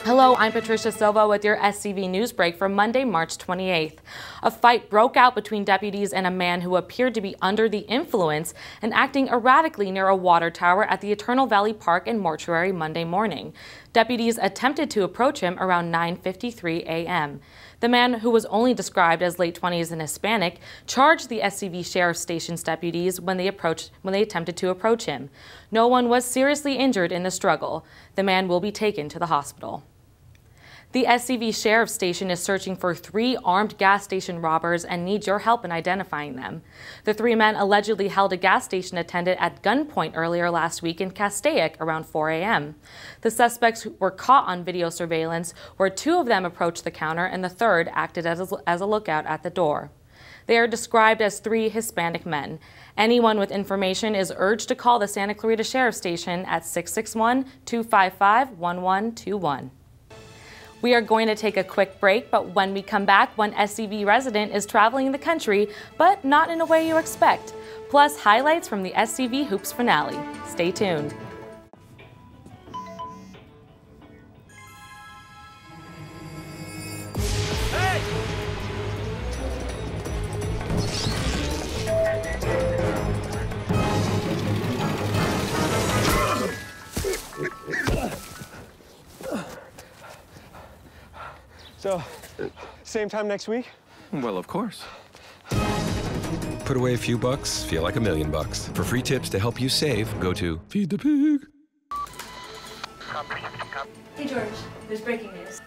Hello, I'm Patricia Silva with your SCV News Break for Monday, March 28th. A fight broke out between deputies and a man who appeared to be under the influence and acting erratically near a water tower at the Eternal Valley Park and Mortuary Monday morning. Deputies attempted to approach him around 9:53 a.m. The man, who was only described as late 20s and Hispanic, charged the SCV Sheriff Station's deputies when they attempted to approach him. No one was seriously injured in the struggle. The man will be taken to the hospital. The SCV Sheriff Station is searching for 3 armed gas station robbers and needs your help in identifying them. The 3 men allegedly held a gas station attendant at gunpoint earlier last week in Castaic around 4 a.m. The suspects were caught on video surveillance, where 2 of them approached the counter and the 3rd acted as a lookout at the door. They are described as 3 Hispanic men. Anyone with information is urged to call the Santa Clarita Sheriff Station at 661-255-1121. We are going to take a quick break, but when we come back, one SCV resident is traveling the country, but not in a way you expect. Plus, highlights from the SCV Hoops finale. Stay tuned. Hey! So, same time next week? Well, of course. Put away a few bucks, feel like $1 million. For free tips to help you save, go to Feed the Pig. Hey George, there's breaking news.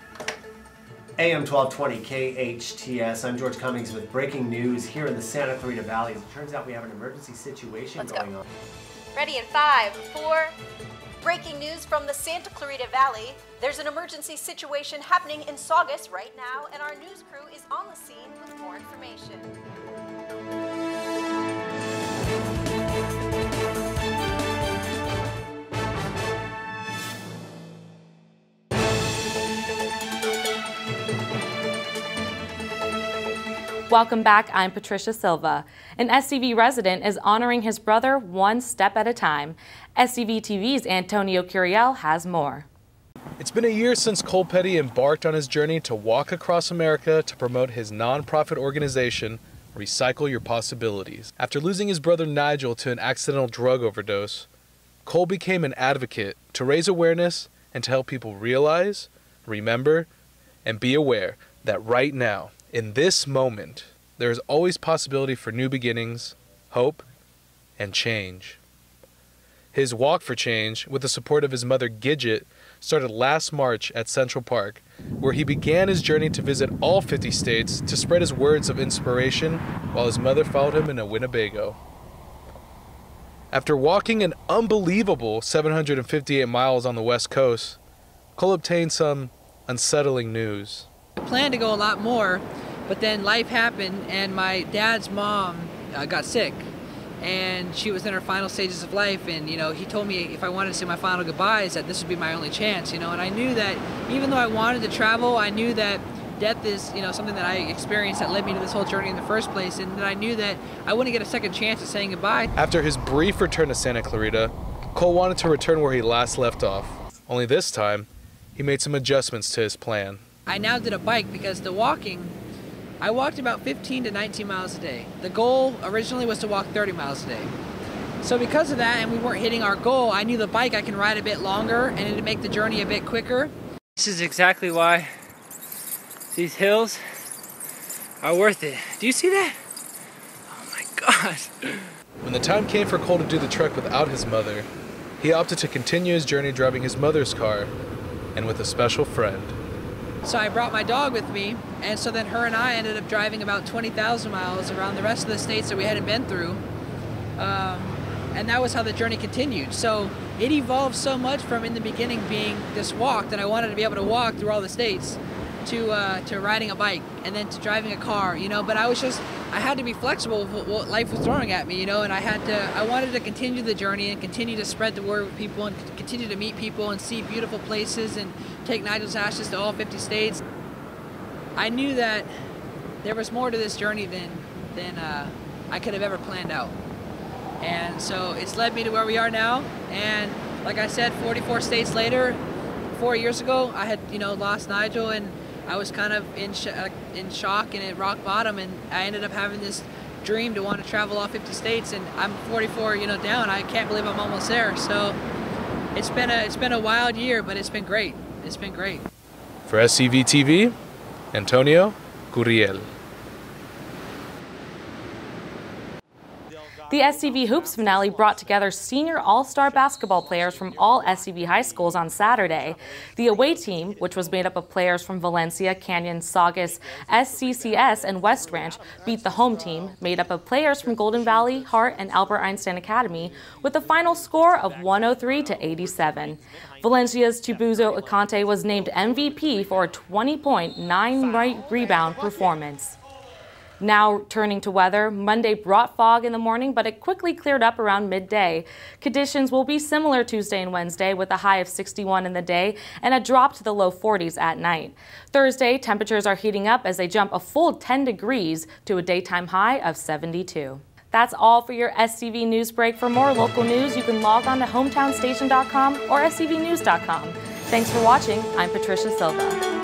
AM 1220 KHTS. I'm George Cummings with breaking news here in the Santa Clarita Valley. As it turns out, we have an emergency situation going on. Ready in 5, 4. Breaking news from the Santa Clarita Valley. There's an emergency situation happening in Saugus right now, and our news crew is on the scene with more information. Welcome back, I'm Patricia Silva. An SCV resident is honoring his brother one step at a time. SCV TV's Antonio Curiel has more. It's been a year since Cole Petty embarked on his journey to walk across America to promote his nonprofit organization, Recycle Your Possibilities. After losing his brother Nigel to an accidental drug overdose, Cole became an advocate to raise awareness and to help people realize, remember, and be aware that right now, in this moment, there is always possibility for new beginnings, hope, and change. His Walk for Change, with the support of his mother Gidget, started last March at Central Park, where he began his journey to visit all 50 states to spread his words of inspiration while his mother followed him in a Winnebago. After walking an unbelievable 758 miles on the West Coast, Cole obtained some unsettling news. I planned to go a lot more, but then life happened and my dad's mom got sick, and she was in her final stages of life, and he told me if I wanted to say my final goodbyes that this would be my only chance, and I knew that even though I wanted to travel, I knew that death is something that I experienced that led me to this whole journey in the first place, and that I knew that I wouldn't get a second chance at saying goodbye. After his brief return to Santa Clarita, Cole wanted to return where he last left off, only this time he made some adjustments to his plan. I now did a bike because the walking, I walked about 15 to 19 miles a day. The goal originally was to walk 30 miles a day. So because of that, and we weren't hitting our goal, I knew the bike I can ride a bit longer and it'd make the journey a bit quicker. This is exactly why these hills are worth it. Do you see that? Oh my God. When the time came for Cole to do the trek without his mother, he opted to continue his journey driving his mother's car and with a special friend. So I brought my dog with me, and so then her and I ended up driving about 20,000 miles around the rest of the states that we hadn't been through. And that was how the journey continued. So it evolved so much from in the beginning being this walk that I wanted to be able to walk through all the states to riding a bike and then to driving a car, but I had to be flexible with what life was throwing at me, and I wanted to continue the journey and continue to spread the word with people and continue to meet people and see beautiful places and take Nigel's ashes to all 50 states. I knew that there was more to this journey than I could have ever planned out. And so it's led me to where we are now, and like I said, 44 states later, 4 years ago, I had, lost Nigel, and I was kind of in shock and at rock bottom, and I ended up having this dream to want to travel all 50 states, and I'm 44, down. I can't believe I'm almost there. So it's been a wild year, but it's been great. It's been great. For SCV TV, Antonio Curiel. The SCV Hoops finale brought together senior all-star basketball players from all SCV high schools on Saturday. The away team, which was made up of players from Valencia, Canyon, Saugus, SCCS, and West Ranch, beat the home team, made up of players from Golden Valley, Hart, and Albert Einstein Academy, with a final score of 103-87. Valencia's Chibuzo Akante was named MVP for a 20-point, 9-rebound performance. Now turning to weather, Monday brought fog in the morning, but it quickly cleared up around midday. Conditions will be similar Tuesday and Wednesday, with a high of 61 in the day and a drop to the low 40s at night. Thursday, temperatures are heating up as they jump a full 10 degrees to a daytime high of 72. That's all for your SCV News Break. For more local news, you can log on to hometownstation.com or scvnews.com. Thanks for watching. I'm Patricia Silva.